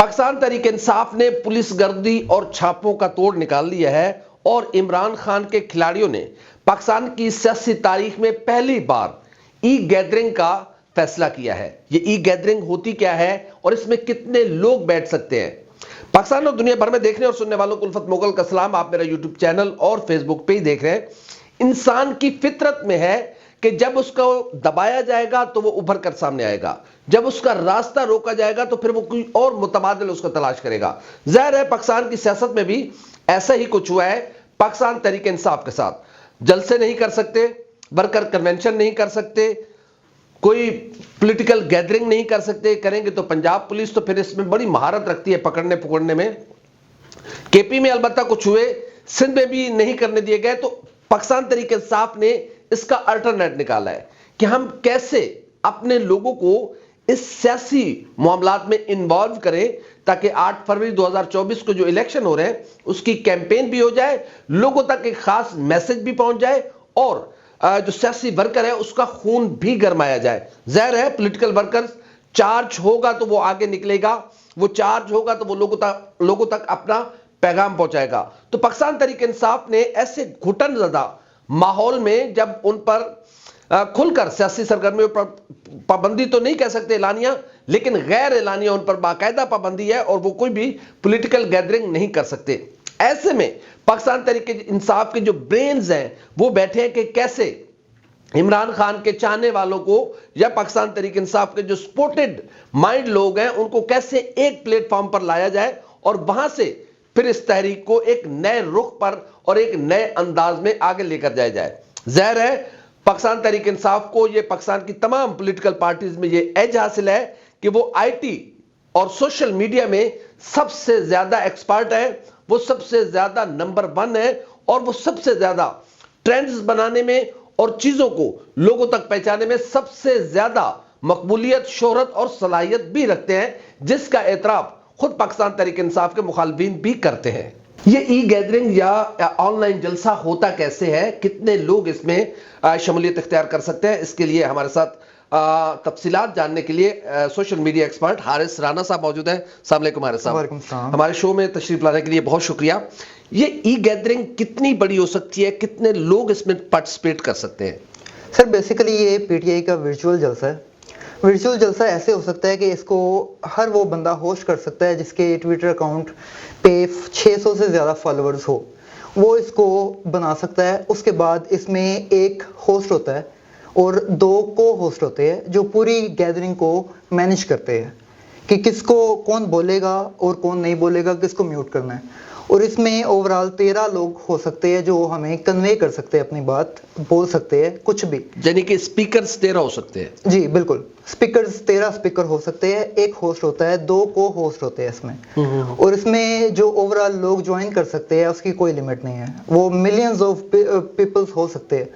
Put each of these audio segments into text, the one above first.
پاکستان تحریک انصاف نے پولیس گردی اور چھاپوں کا توڑ نکال لیا ہے اور عمران خان کے کھلاڑیوں نے پاکستان کی سیاسی تاریخ میں پہلی بار ای گیدرنگ کا فیصلہ کیا ہے۔ یہ ای گیدرنگ ہوتی کیا ہے اور اس میں کتنے لوگ بیٹھ سکتے ہیں؟ پاکستان اور دنیا بھر میں دیکھنے اور سننے والوں کو الفت مغل کا سلام۔ آپ میرا یوٹیوب چینل اور فیس بک پہ ہی دیکھ رہے ہیں۔ انسان کی فطرت میں ہے کہ جب اس کو دبایا جائے گا تو وہ ابھر کر سامنے آئے گا، جب اس کا راستہ روکا جائے گا تو پھر وہ کوئی اور متبادل اس کو تلاش کرے گا۔ ظاہر ہے پاکستان کی سیاست میں بھی ایسا ہی کچھ ہوا ہے پاکستان تحریک انصاف کے ساتھ۔ جلسے نہیں کر سکتے، ورکر کنونشن نہیں کر سکتے، کوئی پولیٹیکل گیدرنگ نہیں کر سکتے، کریں گے تو پنجاب پولیس تو پھر اس میں بڑی مہارت رکھتی ہے پکڑنے پکڑنے میں۔ کے پی میں البتہ کچھ ہوئے، سندھ میں بھی نہیں کرنے دیے گئے، تو پاکستان تحریک انصاف نے اس کا الٹرنیٹ نکالا ہے کہ ہم کیسے اپنے لوگوں کو اس سیاسی معاملات میں انوالو کریں تاکہ 8 فروری 2024 کو جو الیکشن ہو رہے ہیں اس کی کیمپین بھی ہو جائے، لوگوں تک ایک خاص میسج بھی پہنچ جائے اور جو سیاسی ورکر ہے اس کا خون بھی گرمایا جائے۔ ظاہر ہے پولیٹیکل ورکر چارج ہوگا تو وہ آگے نکلے گا، وہ چارج ہوگا تو وہ لوگوں تک اپنا پیغام پہنچائے گا۔ تو پاکستان تحریک انصاف نے ایسے گھٹن زدہ ماحول میں جب ان پر کھل کر سیاسی سرگرمیوں پر پابندی تو نہیں کہہ سکتے اعلانیہ، لیکن غیر اعلانیہ ان پر باقاعدہ پابندی ہے اور وہ کوئی بھی پولیٹیکل گیدرنگ نہیں کر سکتے۔ ایسے میں پاکستان تحریک انصاف کے جو برینز ہیں وہ بیٹھے ہیں کہ کیسے عمران خان کے چاہنے والوں کو یا پاکستان تحریک انصاف کے جو سپورٹڈ مائنڈ لوگ ہیں ان کو کیسے ایک پلیٹ فارم پر لایا جائے اور وہاں سے پھر اس تحریک کو ایک نئے رخ پر اور ایک نئے انداز میں آگے لے کر جائے۔ ظاہر ہے پاکستان تحریک انصاف کو، یہ پاکستان کی تمام پولیٹیکل پارٹیز میں یہ ایج حاصل ہے کہ وہ آئی ٹی اور سوشل میڈیا میں سب سے زیادہ ایکسپرٹ ہے، وہ سب سے زیادہ نمبر 1 ہے اور وہ سب سے زیادہ ٹرینڈز بنانے میں اور چیزوں کو لوگوں تک پہنچانے میں سب سے زیادہ مقبولیت، شہرت اور صلاحیت بھی رکھتے ہیں، جس کا اعتراف خود پاکستان تحریک انصاف کے مخالفین بھی کرتے ہیں۔ یہ ای گیدرنگ یا آن لائن جلسہ ہوتا کیسے ہے، کتنے لوگ اس میں شمولیت اختیار کر سکتے ہیں، اس کے لیے ہمارے ساتھ تفصیلات جاننے کے لیے social media expert Haris Rana صاحب موجود ہیں۔ السلام علیکم حارث صاحب۔ وعلیکم السلام۔ ہمارے شو میں تشریف لانے کے لیے بہت شکریہ۔ یہ ای گیدرنگ کتنی بڑی ہو سکتی ہے، کتنے لوگ اس میں پارٹیسپیٹ کر سکتے ہیں؟ سر بیسیکلی یہ پی ٹی آئی کا ورچوئل جلسہ ہے۔ ورچوئل جلسہ ایسے ہو سکتا ہے کہ اس کو ہر وہ بندہ ہوسٹ کر سکتا ہے جس کے ٹویٹر اکاؤنٹ پہ 600 سے زیادہ فالوورز ہو، وہ اس کو بنا سکتا ہے۔ اس کے بعد اس میں ایک ہوسٹ ہوتا ہے اور 2 کو ہوسٹ ہوتے ہیں جو پوری گیدرنگ کو مینیج کرتے ہیں کہ کس کو کون بولے گا اور کون نہیں بولے گا، کس کو میوٹ کرنا ہے۔ اور اس میں اوورال 13 لوگ ہو سکتے ہیں جو ہمیں کنوے کر سکتے ہیں، اپنی بات بول سکتے ہیں، کچھ بھی، یعنی کہ سپیکرز 13 ہو سکتے ہیں۔ جی بالکل، سپیکرز 13 سپیکر ہو سکتے ہیں، ایک ہوسٹ ہوتا ہے، 2 کو ہوسٹ ہوتے ہیں اس میں۔ اور اس میں جو اوورال لوگ جوائن کر سکتے ہیں اس کی کوئی لمٹ نہیں ہے، وہ ملینز آف پیپلز ہو سکتے ہیں۔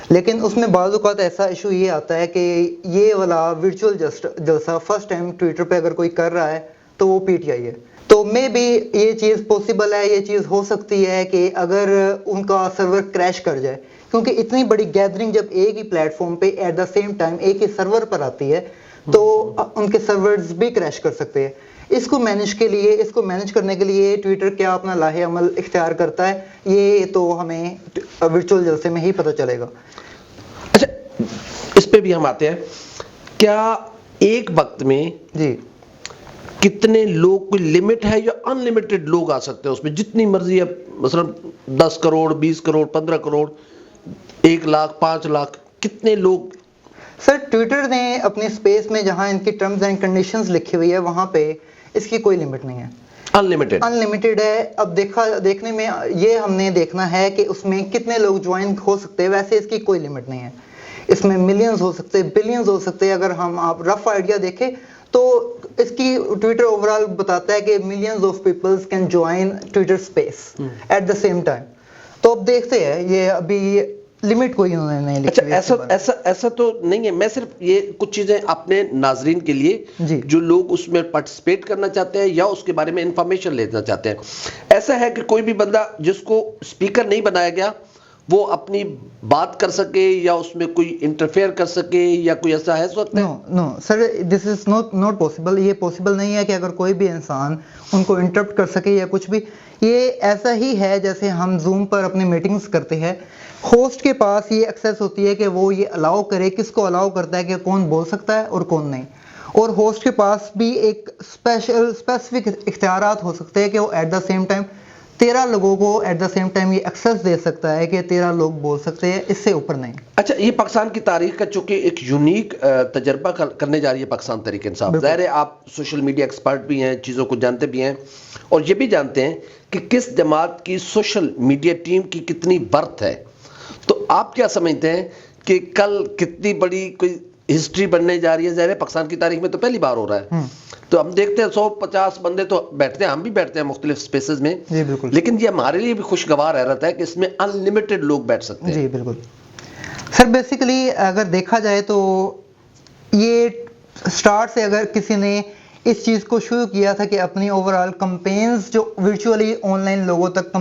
لیکن اس میں بعض اوقات ایسا ایشو یہ آتا ہے کہ یہ والا ورچوئل جلسہ فرسٹ ٹائم ٹویٹر پہ اگر کوئی کر رہا ہے تو وہ پی ٹی آئی ہے، تو میں بھی یہ چیز پوسیبل ہے، یہ چیز ہو سکتی ہے کہ اگر ان کا سرور کریش کر جائے، کیونکہ اتنی بڑی گیدرنگ جب ایک ہی پلیٹ فارم پہ ایٹ دا سیم ٹائم ایک ہی سرور پر آتی ہے تو ان کے سرورز بھی کریش کر سکتے ہیں۔ اس کو مینیج کرنے کے لیے ٹویٹر کیا اپنا لاہ عمل اختیار کرتا ہے، یہ تو ہمیں ورچوئل جلسے میں ہی پتہ چلے گا۔ اچھا، اس پہ بھی ہم آتے ہیں، کیا ایک وقت میں جی کتنے لوگ، کوئی لمٹ ہے یا ان لمیٹڈ لوگ آ سکتے ہیں اس میں جتنی مرضی ہے؟ مثلا 10 کروڑ، 20 کروڑ، 15 کروڑ، 1 لاکھ، 5 لاکھ، کتنے لوگ؟ سر ٹویٹر نے اپنی اسپیس میں جہاں ان کی ٹرمز اینڈ کنڈیشنز لکھی ہوئی ہے وہاں پہ اس کی کوئی لمٹ نہیں ہے، انلمیٹڈ ہے۔ اب دیکھنے میں یہ ہم نے دیکھنا ہے کہ اس میں کتنے لوگ جوائن ہو سکتے ہیں، ویسے اس کی کوئی لمٹ نہیں ہے۔ اس میں ملینز ہو سکتے، بلینز ہو سکتے۔ اگر ہم آپ رف آئیڈیا دیکھیں تو اس کی ٹویٹر اوورال بتاتا ہے کہ millions of peoples can join Twitter space at the same time. تو اب دیکھتے ہیں، یہ ابھی لمٹ کوئی انہوں نے لکھی ہوئی ہے۔ ایسا تو نہیں ہے، میں صرف یہ کچھ چیزیں اپنے ناظرین کے لیے جو لوگ اس میں پارٹیسپیٹ کرنا چاہتے ہیں یا اس کے بارے میں انفارمیشن لینا چاہتے ہیں، ایسا ہے کہ کوئی بھی بندہ جس کو اسپیکر نہیں بنایا گیا وہ اپنی بات کر سکے یا اس میں کوئی انٹرفیئر کر سکے یا کوئی ایسا ہے اس وقت؟ نو سر، دس از ناٹ پاسبل. یہ پاسبل نہیں ہے کہ اگر کوئی بھی انسان ان کو انٹرپٹ کر سکے یا کچھ بھی. یہ ایسا ہی ہے جیسے ہم زوم پر اپنے میٹنگز کرتے ہیں. ہوسٹ کے پاس یہ ایکسیس ہوتی ہے کہ وہ یہ الاؤ کرے، کس کو الاؤ کرتا ہے کہ کون بول سکتا ہے اور کون نہیں. اور ہوسٹ کے پاس بھی ایک اسپیسیفک اختیارات ہو سکتے ہیں کہ وہ ایٹ دا سیم ٹائم 13 لوگوں کو ایٹ دا سیم ٹائم یہ ایکسیس دے سکتا ہے کہ 13 لوگ بول سکتے ہیں، اس سے اوپر نہیں. اچھا، یہ پاکستان کی تاریخ کا چونکہ ایک یونیک تجربہ کرنے جا رہی ہے پاکستان تحریک انصاف. ظاہر ہے آپ سوشل میڈیا ایکسپرٹ بھی ہیں، چیزوں کو جانتے بھی ہیں، اور یہ بھی جانتے ہیں کہ کس جماعت کی سوشل میڈیا ٹیم کی کتنی برتھ ہے. تو آپ کیا سمجھتے ہیں کہ کل کتنی بڑی کوئی ہسٹری بننے جا رہی ہے؟ ظاہر ہے پاکستان کی تاریخ میں تو پہلی بار ہو رہا ہے. تو ہم دیکھتے ہیں 150 بندے تو بیٹھتے ہیں، ہم بھی بیٹھتے ہیں مختلف سپیسز میں. جی بالکل. لیکن یہ ہمارے لیے بھی خوشگوار رہتا ہے کہ اس میں ان لمیٹڈ لوگ بیٹھ سکتے ہیں. جی بالکل. سر بیسیکلی اگر دیکھا جائے تو یہ سٹارٹ سے اگر کسی نے اس چیز کو شروع کیا تھا کہ اپنی اوور آل کمپینز جو ورچولی آن لائن لوگوں تک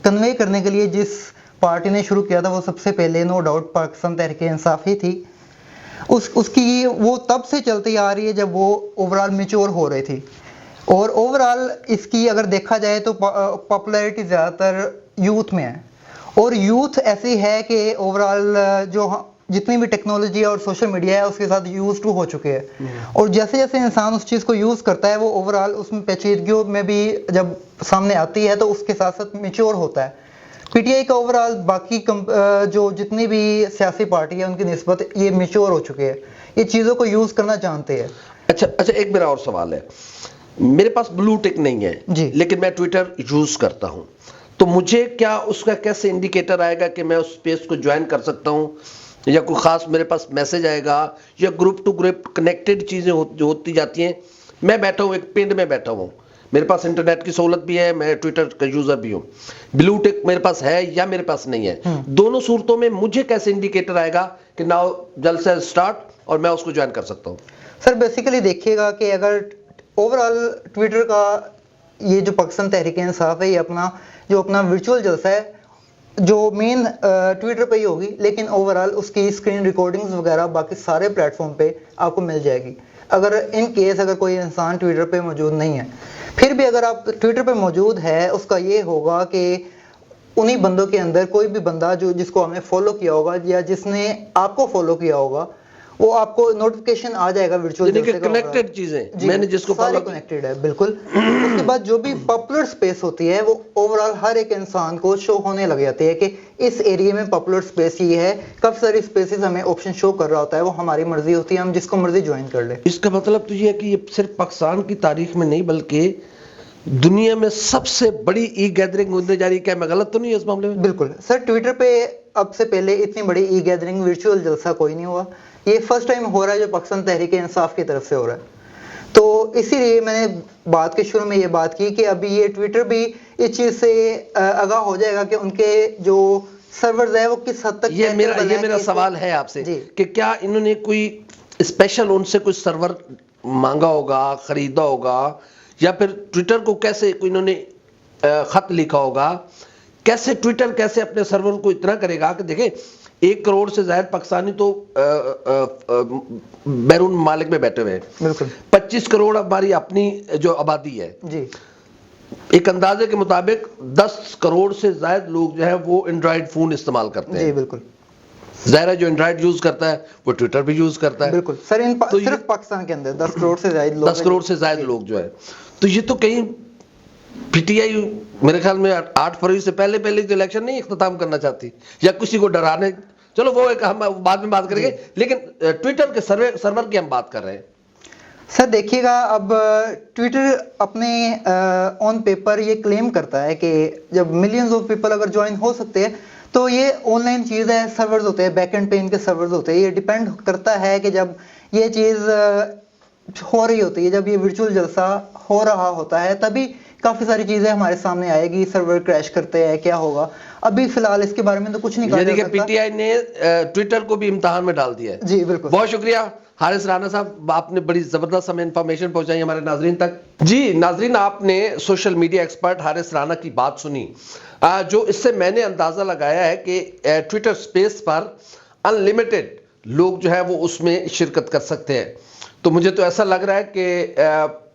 کنوے کرنے کے لیے جس پارٹی نے شروع کیا تھا وہ سب سے پہلے نو ڈاؤٹ پاکستان تحریک انصاف ہی تھی. اس کی وہ تب سے چلتی آ رہی ہے جب وہ اوور آل میچور ہو رہی تھی. اور اوور آل اس کی اگر دیکھا جائے تو پاپولیرٹی زیادہ تر یوتھ میں ہے. اور یوتھ ایسی ہے کہ اوور آل جو جتنی بھی ٹیکنالوجی اور سوشل میڈیا ہے اس کے ساتھ یوز ٹو ہو چکے ہیں. اور جیسے جیسے انسان اس چیز کو یوز کرتا ہے وہ اوور آل اس میں پیچیدگیوں میں بھی جب سامنے آتی ہے تو اس کے ساتھ ساتھ میچور ہوتا ہے. پی ٹی آئی کا اوور آل باقی جو جتنی بھی سیاسی پارٹی ہے ان کی نسبت یہ میچور ہو چکے ہیں، یہ چیزوں کو یوز کرنا جانتے ہیں. اچھا، ایک میرا اور سوال ہے. میرے پاس بلو ٹک نہیں ہے جی، لیکن میں ٹویٹر یوز کرتا ہوں، تو مجھے کیا اس کا کیسے انڈیکیٹر آئے گا کہ میں اس پیج کو جوائن کر سکتا ہوں، یا کوئی خاص میرے پاس میسج آئے گا، یا گروپ ٹو گروپ کنیکٹڈ چیزیں جو ہوتی جاتی ہیں؟ میں بیٹھا ہوں ایک پنڈ میں بیٹھا ہوں، میرے پاس انٹرنیٹ کی سہولت بھی ہے، میں ٹویٹر کا یوزر بھی ہوں، بلو ٹک میرے پاس ہے یا میرے پاس نہیں ہے، دونوں صورتوں میں مجھے کیسے انڈیکیٹر آئے گا کہ ناؤ جلسہ سٹارٹ اور میں اس کو جوائن کر سکتا ہوں؟ سر بیسیکلی دیکھیے گا کہ اگر اوور آل ٹویٹر کا یہ جو پاکستان تحریک انصاف ہے یہ اپنا ورچوئل جلسہ ہے جو مین ٹویٹر پہ ہی ہوگی، لیکن اوور آل اس کی اسکرین ریکارڈنگز وغیرہ باقی سارے پلیٹ فارم پہ آپ کو مل جائے گی. اگر ان کیس اگر کوئی انسان ٹویٹر پہ موجود نہیں ہے، پھر بھی اگر آپ ٹویٹر پہ موجود ہے، اس کا یہ ہوگا کہ انہی بندوں کے اندر کوئی بھی بندہ جس کو ہم نے فالو کیا ہوگا یا جس نے آپ کو فالو کیا ہوگا وہ آپ کو نوٹیفیکیشن آ جائے گا ورچوئل جلسے کا. کنیکٹڈ چیزیں میں نے جس کو ساری کنیکٹڈ ہے بالکل. اس کے بعد جو بھی پاپولر سپیس ہوتی ہے وہ اوور آل ہر ایک انسان کو شو ہونے لگ جاتی ہے کہ اس ایریا میں پاپولر سپیس یہ ہے. کافی ساری سپیسز ہمیں آپشن شو کر رہا ہوتا ہے، وہ ہماری مرضی ہوتی ہے، ہم جس کو مرضی جوائن کر لیں. اس کا مطلب تو یہ ہے کہ یہ صرف پاکستان کی تاریخ میں نہیں بلکہ دنیا میں سب سے بڑی ای گیدرنگ ہونے جا رہی ہے. کیا میں غلط تو نہیں اس معاملے میں؟ بالکل سر، ٹویٹر پہ اب سے پہلے اتنی بڑی ای گیدرنگ ورچوئل جلسہ کوئی نہیں ہوا. یہ فرسٹ ٹائم ہو رہا ہے جو پاکستان تحریک انصاف کی طرف سے ہو رہا ہے. تو اسی لیے میں نے بات کے شروع میں یہ بات کی کہ ابھی یہ ٹویٹر بھی اس چیز سے آگاہ ہو جائے گا کہ ان کے جو سرورز ہیں وہ کس حد تک. یہ میرا سوال ہے آپ سے کہ کیا انہوں نے کوئی اسپیشل ان سے کوئی سرور مانگا ہوگا، خریدا ہوگا، یا پھر ٹویٹر کو کیسے کوئی انہوں نے خط لکھا ہوگا؟ کیسے ٹویٹر کیسے اپنے سرور کو اتنا کرے گا کہ دیکھیں 1 کروڑ سے زائد پاکستانی تو بیرون ممالک میں بیٹھے ہوئے ہیں. بالکل 25 کروڑ ہماری اپنی جو آبادی ہے. جی، ایک اندازے کے مطابق 10 کروڑ سے زائد لوگ جو ہے وہ اینڈرائیڈ فون استعمال کرتے ہیں. جی بالکل. ظاہر ہے جو اینڈرائیڈ یوز کرتا ہے وہ ٹویٹر بھی یوز کرتا ہے. بالکل سر، صرف پاکستان کے اندر 10 کروڑ سے زائد لوگ 10 کروڑ سے زائد لوگ جو ہے. تو یہ تو کہیں پی ٹی آئی میرے خیال میں 8 فروری سے پہلے جو الیکشن نہیں اختتام کرنا چاہتی یا کسی کو ڈرانے، چلو وہ ایک ہم بعد میں بات کریں گے، لیکن ٹویٹر کے سرور کی ہم بات کر رہے ہیں. سر دیکھیے گا اب ٹویٹر اپنے آن پیپر یہ کلیم کرتا ہے کہ جب ملینز آف پیپل اگر جوائن ہو سکتے ہیں تو یہ آن لائن چیز ہے، سرورز ہوتے ہیں، بیک اینڈ پہ ان کے سرورز ہوتے ہیں. یہ ڈیپینڈ کرتا ہے کہ جب یہ چیز ہو رہی ہوتی ہے، جب یہ ورچوئل جلسہ ہو رہا ہوتا ہے تبھی کافی ساری چیزیں ہمارے سامنے آئے گی. سرور کریش کرتے ہیں، کیا ہوگا، ابھی فی الحال اس کے بارے میں تو کچھ نہیں کہا جا سکتا. یعنی کہ پی ٹی آئی نے ٹویٹر کو بھی امتحان میں ڈال دیا ہے. جی بالکل. بہت شکریہ. حارث رانا صاحب، آپ نے بڑی زبردست ہمیں انفارمیشن پہنچائی ہمارے ناظرین تک. جی ناظرین، آپ نے social media expert Haris Rana کی بات سنی، جو اس سے میں نے اندازہ لگایا ہے کہ ٹویٹر سپیس پر ان لمیٹڈ لوگ جو ہے وہ اس میں شرکت کر سکتے ہیں. تو مجھے تو ایسا لگ رہا ہے کہ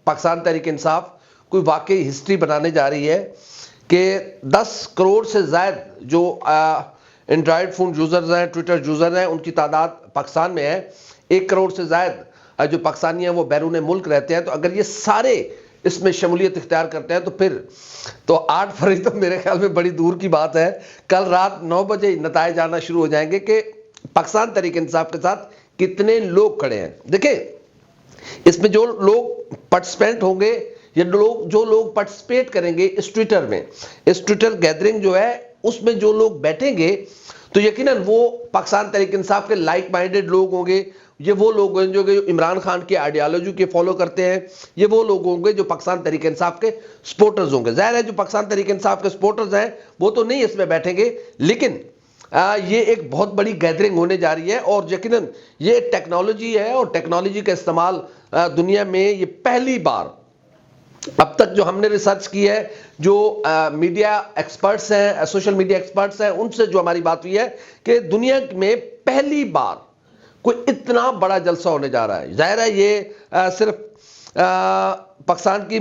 پاکستان تحریک انصاف کوئی واقعی ہسٹری بنانے جا رہی ہے کہ 10 کروڑ سے زائد جو اینڈرائڈ فون یوزرز ہیں، ٹویٹر یوزر ہیں، ان کی تعداد پاکستان میں ہے. 1 کروڑ سے زائد جو پاکستانی ہیں وہ بیرون ملک رہتے ہیں. تو اگر یہ سارے اس میں شمولیت اختیار کرتے ہیں تو پھر تو 8 فروری تو میرے خیال میں بڑی دور کی بات ہے. کل رات 9 بجے نتائج آنا شروع ہو جائیں گے کہ پاکستان تحریک انصاف کے ساتھ کتنے لوگ کھڑے ہیں. دیکھیں اس میں جو لوگ پارٹیسپینٹ ہوں گے یا جو لوگ پارٹیسپیٹ کریں گے اس ٹویٹر میں، اس ٹویٹر گیدرنگ جو ہے اس میں جو لوگ بیٹھیں گے تو یقیناً وہ پاکستان تحریک انصاف کے لائک مائنڈڈ لوگ ہوں گے. یہ وہ لوگ ہیں جو عمران خان کی آئیڈیالوجی کے فالو کرتے ہیں. یہ وہ لوگ ہوں گے جو پاکستان تحریک انصاف کے سپورٹرز ہوں گے. ظاہر ہے جو پاکستان تحریک انصاف کے سپورٹرز ہیں وہ تو نہیں اس میں بیٹھیں گے، لیکن یہ ایک بہت بڑی گیدرنگ ہونے جا رہی ہے. اور یقیناً یہ ایک ٹیکنالوجی ہے اور ٹیکنالوجی کا استعمال دنیا میں یہ پہلی بار اب تک جو ہم نے ریسرچ کی ہے، جو میڈیا ایکسپرٹس ہیں، سوشل میڈیا ایکسپرٹس ہیں، ان سے جو ہماری بات ہوئی ہے کہ دنیا میں پہلی بار کوئی اتنا بڑا جلسہ ہونے جا رہا ہے. ظاہر ہے یہ صرف پاکستان کی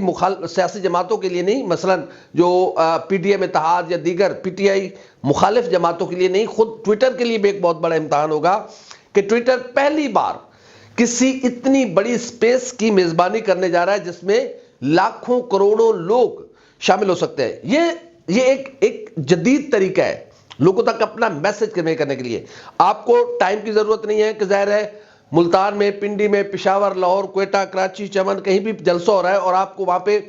سیاسی جماعتوں کے لیے نہیں، مثلا جو پی ڈی ایم اتحاد یا دیگر پی ٹی آئی مخالف جماعتوں کے لیے نہیں، خود ٹویٹر کے لیے بھی ایک بہت بڑا امتحان ہوگا کہ ٹویٹر پہلی بار کسی اتنی بڑی سپیس کی میزبانی کرنے جا رہا ہے جس میں لاکھوں کروڑوں لوگ شامل ہو سکتے ہیں. یہ ایک جدید طریقہ ہے لوگوں تک اپنا میسج کنوے کرنے کے لیے. آپ کو ٹائم کی ضرورت نہیں ہے کہ ظاہر ہے ملتان میں، پنڈی میں، پشاور، لاہور، کوئٹہ، کراچی، چمن کہیں بھی جلسہ ہو رہا ہے اور آپ کو وہاں پہ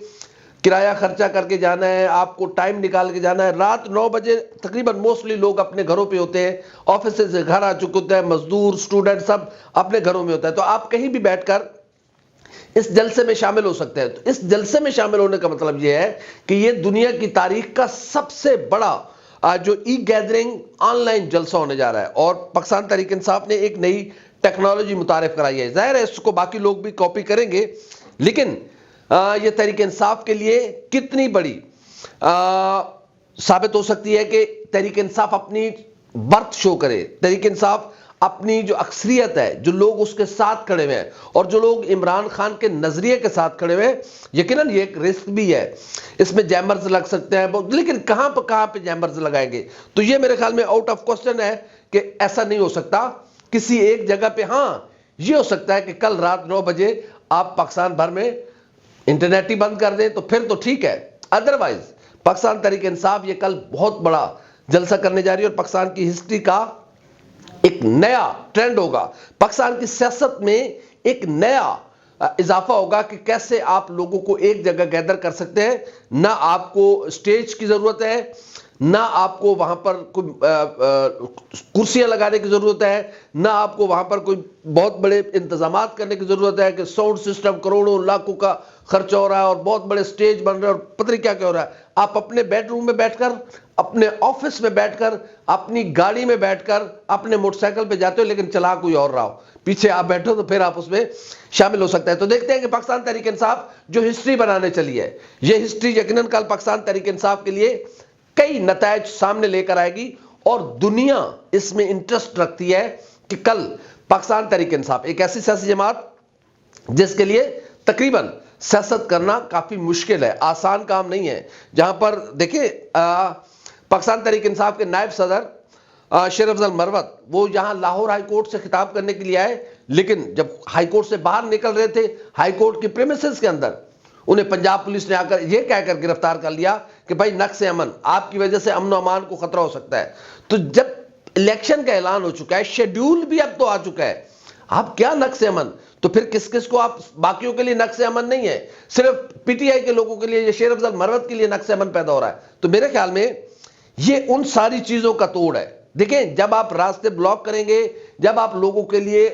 کرایہ خرچہ کر کے جانا ہے، آپ کو ٹائم نکال کے جانا ہے. رات 9 بجے تقریباً موسٹلی لوگ اپنے گھروں پہ ہوتے ہیں، آفس سے گھر آ چکے ہوتے ہیں، مزدور، اسٹوڈنٹ سب اپنے گھروں میں ہوتا ہے. تو آپ کہیں بھی بیٹھ کر اس جلسے میں شامل ہو سکتے ہیں. تو اس جلسے میں شامل ہونے کا مطلب یہ ہے کہ یہ دنیا کی تاریخ کا سب سے بڑا جو ای گیدرنگ آن لائن جلسہ ہونے جا رہا ہے. اور پاکستان تحریک انصاف نے ایک نئی ٹیکنالوجی متعارف کرائی ہے. ظاہر ہے اس کو باقی لوگ بھی کاپی کریں گے، لیکن یہ تحریک انصاف کے لیے کتنی بڑی ثابت ہو سکتی ہے کہ تحریک انصاف اپنی برتھ شو کرے. تحریک انصاف اپنی جو اکثریت ہے، جو لوگ اس کے ساتھ کھڑے ہوئے ہیں اور جو لوگ عمران خان کے نظریے کے ساتھ کھڑے ہوئے ہیں، یقیناً یہ ایک رسک بھی ہے. اس میں جیمرز لگ سکتے ہیں، لیکن کہاں پہ جیمرز لگائیں گے؟ تو یہ میرے خیال میں آؤٹ آف کوسچن ہے کہ ایسا نہیں ہو سکتا کسی ایک جگہ پہ. ہاں یہ ہو سکتا ہے کہ کل رات 9 بجے آپ پاکستان بھر میں انٹرنیٹ ہی بند کر دیں تو پھر تو ٹھیک ہے. ادروائز پاکستان تحریک انصاف یہ کل بہت بڑا جلسہ کرنے جا رہی ہے اور پاکستان کی ہسٹری کا ایک نیا ٹرینڈ ہوگا. پاکستان کی سیاست میں ایک نیا اضافہ ہوگا کہ کیسے آپ لوگوں کو ایک جگہ گیدر کر سکتے ہیں. نہ آپ کو سٹیج کی ضرورت ہے، نہ آپ کو وہاں پر کوئی کرسیاں لگانے کی ضرورت ہے، نہ آپ کو وہاں پر کوئی بہت بڑے انتظامات کرنے کی ضرورت ہے کہ ساؤنڈ سسٹم کروڑوں لاکھوں کا خرچہ ہو رہا ہے اور بہت بڑے سٹیج بن رہے ہیں اور پتہ نہیں کیا کیا ہو رہا ہے. آپ اپنے بیڈ روم میں بیٹھ کر، اپنے آفس میں بیٹھ کر، اپنی گاڑی میں بیٹھ کر، اپنے موٹر سائیکل پہ جاتے ہو لیکن چلا کوئی اور رہا ہو، پیچھے آپ بیٹھو تو پھر آپ اس میں شامل ہو سکتے ہیں. تو دیکھتے ہیں کہ پاکستان تحریک انصاف جو ہسٹری بنانے چلی ہے، یہ ہسٹری یقیناً کل پاکستان تحریک انصاف کے لیے کئی نتائج سامنے لے کر آئے گی اور دنیا اس میں انٹرسٹ رکھتی ہے کہ کل پاکستان تحریک انصاف ایک ایسی سیاسی جماعت جس کے لیے تقریباً سیاست کرنا کافی مشکل ہے، آسان کام نہیں ہے. جہاں پر دیکھیں پاکستان تحریک انصاف کے نائب صدر شیر افضل مروت وہ یہاں لاہور ہائی کورٹ سے خطاب کرنے کے لیے آئے، لیکن جب ہائی کورٹ سے باہر نکل رہے تھے ہائی کورٹ کی پریمیسز کے اندر انہیں پنجاب پولیس نے آ کر یہ کہہ کر گرفتار کر لیا کہ بھائی نقص امن، آپ کی وجہ سے امن و امان کو خطرہ ہو سکتا ہے. تو جب الیکشن کا اعلان ہو چکا ہے، شیڈیول بھی اب تو آ چکا ہے، آپ کیا نقص امن؟ تو پھر کس کو آپ باقیوں کے لیے نقص امن نہیں ہے، صرف پی ٹی آئی کے لوگوں کے لیے یا شیر افضل مروت کے لیے نقص امن پیدا ہو رہا ہے. تو میرے خیال میں یہ ان ساری چیزوں کا توڑ ہے. دیکھیں جب آپ راستے بلاک کریں گے، جب آپ لوگوں کے لیے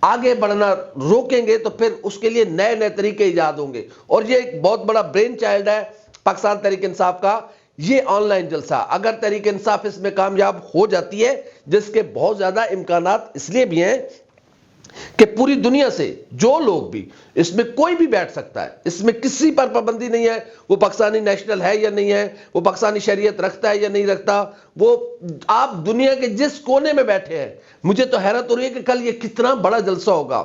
آگے بڑھنا روکیں گے تو پھر اس کے لیے نئے نئے طریقے ایجاد ہوں گے. اور یہ ایک بہت بڑا برین چائلڈ ہے پاکستان تحریک انصاف کا یہ آن لائن جلسہ. اگر تحریک انصاف اس میں کامیاب ہو جاتی ہے، جس کے بہت زیادہ امکانات اس لیے بھی ہیں کہ پوری دنیا سے جو لوگ بھی اس میں کوئی بھی بیٹھ سکتا ہے, اس میں کسی پر پابندی نہیں ہے وہ پاکستانی نیشنل ہے یا نہیں ہے, وہ پاکستانی شہریت رکھتا ہے یا نہیں رکھتا, وہ آپ دنیا کے جس کونے میں بیٹھے ہیں. مجھے تو حیرت ہو رہی ہے کہ کل یہ کتنا بڑا جلسہ ہوگا.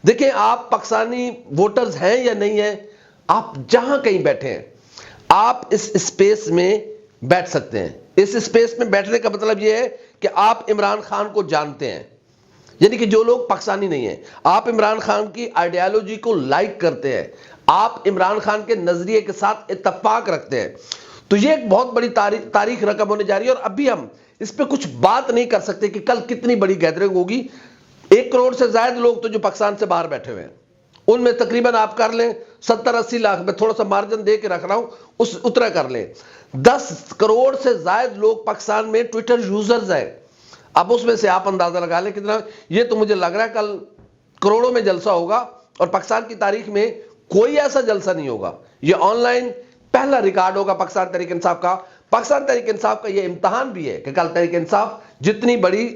دیکھیں آپ پاکستانی ووٹرز ہیں یا نہیں ہیں, آپ جہاں کہیں بیٹھے ہیں آپ اس اسپیس میں بیٹھ سکتے ہیں. اس اسپیس میں بیٹھنے کا مطلب یہ ہے کہ آپ عمران خان کو جانتے ہیں, یعنی کہ جو لوگ پاکستانی نہیں ہیں, آپ عمران خان کی آئیڈیالوجی کو لائک کرتے ہیں, آپ عمران خان کے نظریے کے ساتھ اتفاق رکھتے ہیں, تو یہ ایک بہت بڑی تاریخ رقم ہونے جا رہی ہے. اور ابھی ہم اس پہ کچھ بات نہیں کر سکتے کہ کل کتنی بڑی گیدرنگ ہوگی. 1 کروڑ سے زائد لوگ تو جو پاکستان سے باہر بیٹھے ہوئے ہیں, ان میں تقریباً آپ کر لیں 70-80 لاکھ, میں تھوڑا سا مارجن دے کے رکھ رہا ہوں, اتنا کر لیں 10 کروڑ سے زائد لوگ پاکستان میں ٹویٹر یوزرز ہیں. اب اس میں سے آپ اندازہ لگا لیں کتنا. یہ تو مجھے لگ رہا ہے کل کروڑوں میں جلسہ ہوگا, اور پاکستان کی تاریخ میں کوئی ایسا جلسہ نہیں ہوگا. یہ آن لائن پہلا ریکارڈ ہوگا پاکستان تحریک انصاف کا. پاکستان تحریک انصاف کا یہ امتحان بھی ہے کہ کل تحریک انصاف جتنی بڑی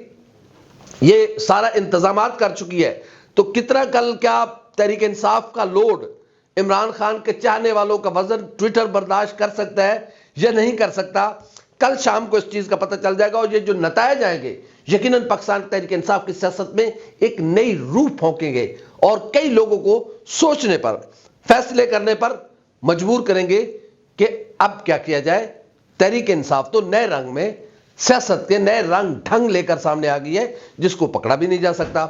یہ سارا انتظامات کر چکی ہے, تو کتنا کل کیا تحریک انصاف کا لوڈ عمران خان کے چاہنے والوں کا وزن ٹویٹر برداشت کر سکتا ہے یا نہیں کر سکتا. کل شام کو اس چیز کا پتہ چل جائے گا, اور یہ جو نتائج آئیں گے یقیناً پاکستان تحریک انصاف کی سیاست میں ایک نئی روح پھونکیں گے, اور کئی لوگوں کو سوچنے پر, فیصلے کرنے پر مجبور کریں گے کہ اب کیا کیا جائے. تحریک انصاف تو نئے رنگ میں سیاست کے نئے رنگ ڈھنگ لے کر سامنے آ گئی ہے, جس کو پکڑا بھی نہیں جا سکتا.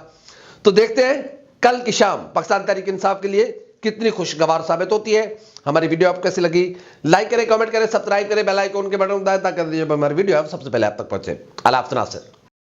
تو دیکھتے ہیں کل کی شام پاکستان تحریک انصاف کے لیے کتنی خوشگوار ثابت ہوتی ہے. ہماری ویڈیو آپ کیسی لگی, لائک کریں, کمنٹ کریں, سبسکرائب کریں, بیل آئیکن کے بٹن دبائیں تاکہ ہماری ویڈیو سب سے پہلے آپ تک پہنچے. اللہ حافظ ناصر.